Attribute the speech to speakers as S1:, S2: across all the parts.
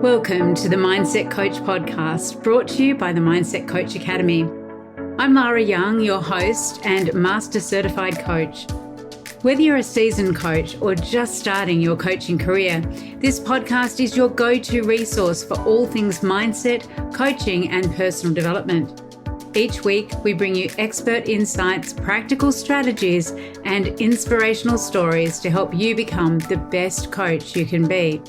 S1: Welcome to the Mindset Coach podcast, brought to you by the Mindset Coach Academy. I'm Lara Young, your host and Master Certified Coach. Whether you're a seasoned coach or just starting your coaching career, this podcast is your go-to resource for all things mindset, coaching, and personal development. Each week, we bring you expert insights, practical strategies, and inspirational stories to help you become the best coach you can be.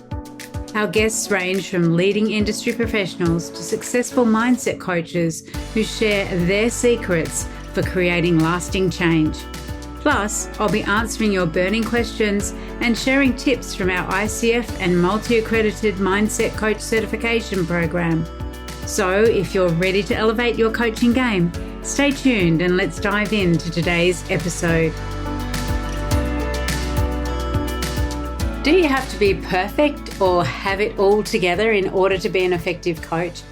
S1: Our guests range from leading industry professionals to successful mindset coaches who share their secrets for creating lasting change. Plus, I'll be answering your burning questions and sharing tips from our ICF and multi-accredited Mindset Coach certification program. So, if you're ready to elevate your coaching game, stay tuned and let's dive into today's episode. Do you have to be perfect or have it all together in order to be an effective coach?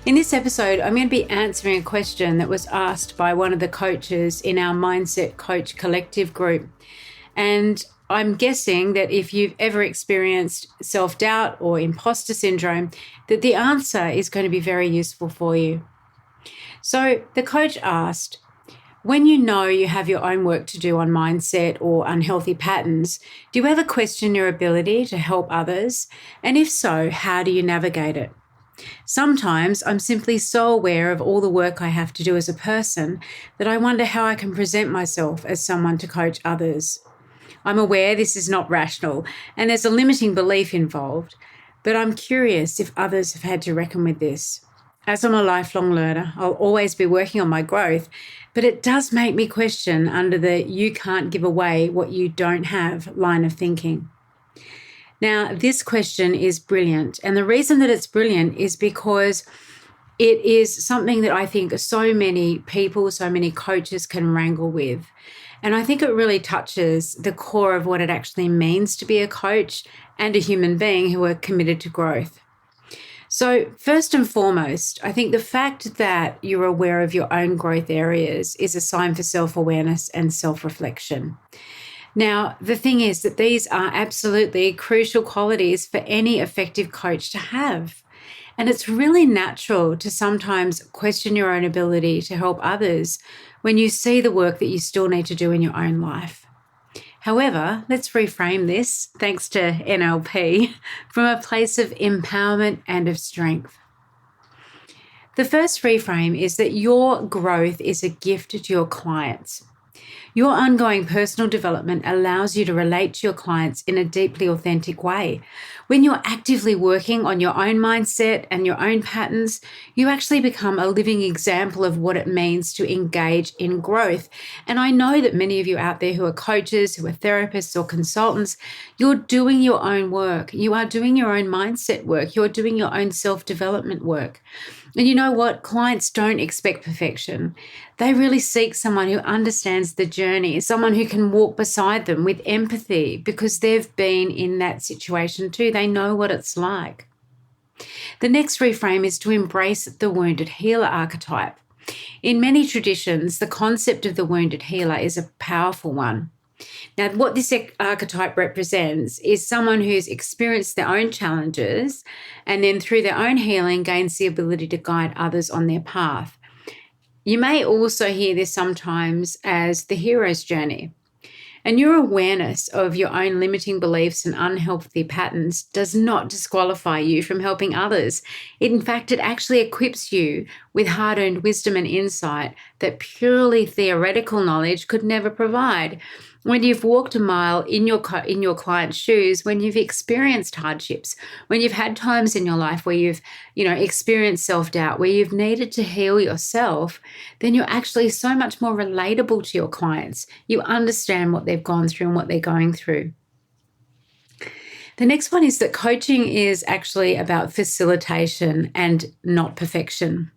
S1: In this episode, I'm going to be answering a question that was asked by one of the coaches in our Mindset Coach Collective group. And I'm guessing that if you've ever experienced self-doubt or imposter syndrome, that the answer is going to be very useful for you. So the coach asked, when you know you have your own work to do on mindset or unhealthy patterns, do you ever question your ability to help others? And if so, how do you navigate it? Sometimes I'm simply so aware of all the work I have to do as a person that I wonder how I can present myself as someone to coach others. I'm aware this is not rational and there's a limiting belief involved, but I'm curious if others have had to reckon with this. As I'm a lifelong learner, I'll always be working on my growth, but it does make me question under the "you can't give away what you don't have" line of thinking. Now, this question is brilliant, and the reason that it's brilliant is because it is something that I think so many people, so many coaches can wrangle with. And I think it really touches the core of what it actually means to be a coach and a human being who are committed to growth. So first and foremost, I think the fact that you're aware of your own growth areas is a sign for self-awareness and self-reflection. Now, the thing is that these are absolutely crucial qualities for any effective coach to have. And it's really natural to sometimes question your own ability to help others when you see the work that you still need to do in your own life. However, let's reframe this, thanks to NLP, from a place of empowerment and of strength. The first reframe is that your growth is a gift to your clients. Your ongoing personal development allows you to relate to your clients in a deeply authentic way. When you're actively working on your own mindset and your own patterns, you actually become a living example of what it means to engage in growth. And I know that many of you out there who are coaches, who are therapists or consultants, you're doing your own work. You are doing your own mindset work. You're doing your own self-development work. And you know what? Clients don't expect perfection. They really seek someone who understands the journey, someone who can walk beside them with empathy because they've been in that situation too. They know what it's like. The next reframe is to embrace the wounded healer archetype. In many traditions, the concept of the wounded healer is a powerful one. Now, what this archetype represents is someone who's experienced their own challenges and then through their own healing gains the ability to guide others on their path. You may also hear this sometimes as the hero's journey. And your awareness of your own limiting beliefs and unhealthy patterns does not disqualify you from helping others. In fact, it actually equips you with hard-earned wisdom and insight that purely theoretical knowledge could never provide. When you've walked a mile in your client's shoes, when you've experienced hardships, when you've had times in your life where you've, experienced self-doubt, where you've needed to heal yourself, then you're actually so much more relatable to your clients. You understand what they've gone through and what they're going through. The next one is that coaching is actually about facilitation and not perfection.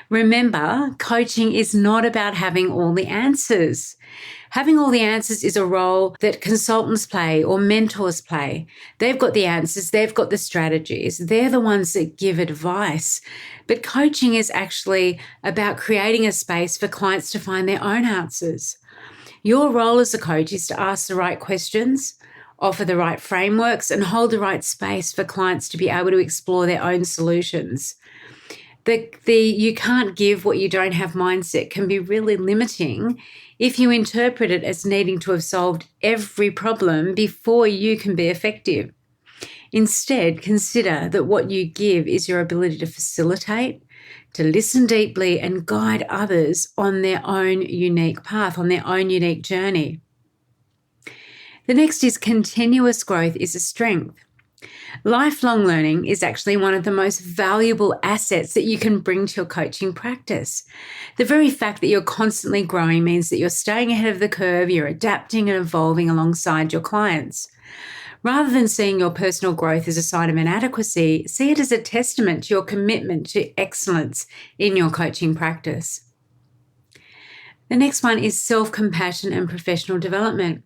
S1: Remember, coaching is not about having all the answers. Having all the answers is a role that consultants play or mentors play. They've got the answers, they've got the strategies, they're the ones that give advice. But coaching is actually about creating a space for clients to find their own answers. Your role as a coach is to ask the right questions, offer the right frameworks, and hold the right space for clients to be able to explore their own solutions. The you can't give what you don't have mindset can be really limiting if you interpret it as needing to have solved every problem before you can be effective. Instead, consider that what you give is your ability to facilitate, to listen deeply, and guide others on their own unique path, on their own unique journey. The next is continuous growth is a strength. Lifelong learning is actually one of the most valuable assets that you can bring to your coaching practice. The very fact that you're constantly growing means that you're staying ahead of the curve, you're adapting and evolving alongside your clients. Rather than seeing your personal growth as a sign of inadequacy, see it as a testament to your commitment to excellence in your coaching practice. The next one is self-compassion and professional development.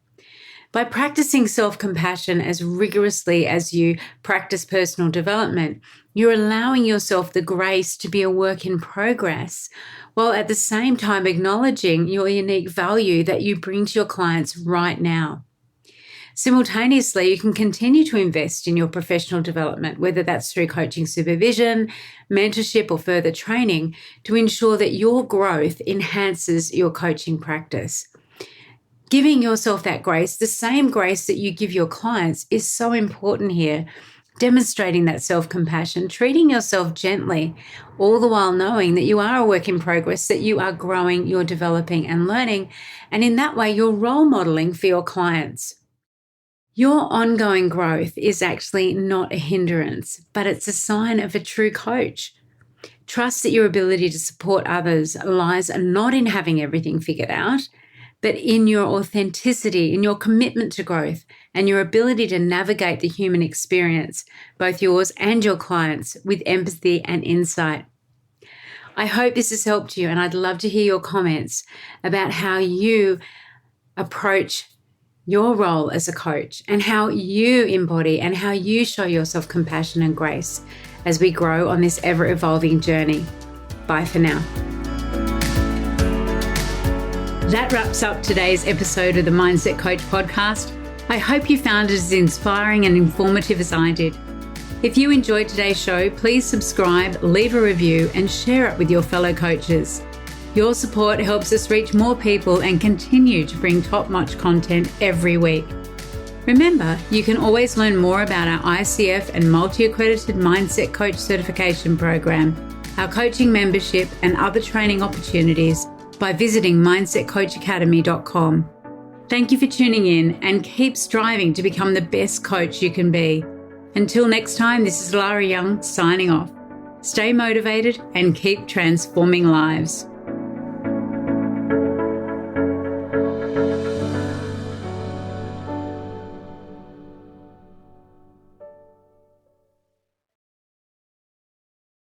S1: By practicing self-compassion as rigorously as you practice personal development, you're allowing yourself the grace to be a work in progress, while at the same time acknowledging your unique value that you bring to your clients right now. Simultaneously, you can continue to invest in your professional development, whether that's through coaching supervision, mentorship, or further training, to ensure that your growth enhances your coaching practice. Giving yourself that grace, the same grace that you give your clients, is so important here. Demonstrating that self-compassion, treating yourself gently, all the while knowing that you are a work in progress, that you are growing, you're developing and learning, and in that way you're role modeling for your clients. Your ongoing growth is actually not a hindrance, but it's a sign of a true coach. Trust that your ability to support others lies not in having everything figured out, but in your authenticity, in your commitment to growth, and your ability to navigate the human experience, both yours and your clients, with empathy and insight. I hope this has helped you, and I'd love to hear your comments about how you approach your role as a coach and how you embody and how you show yourself compassion and grace as we grow on this ever-evolving journey. Bye for now. That wraps up today's episode of the Mindset Coach podcast. I hope you found it as inspiring and informative as I did. If you enjoyed today's show, please subscribe, leave a review, and share it with your fellow coaches. Your support helps us reach more people and continue to bring top-notch content every week. Remember, you can always learn more about our ICF and multi-accredited Mindset Coach certification program, our coaching membership, and other training opportunities by visiting mindsetcoachacademy.com. Thank you for tuning in and keep striving to become the best coach you can be. Until next time, this is Lara Young signing off. Stay motivated and keep transforming lives.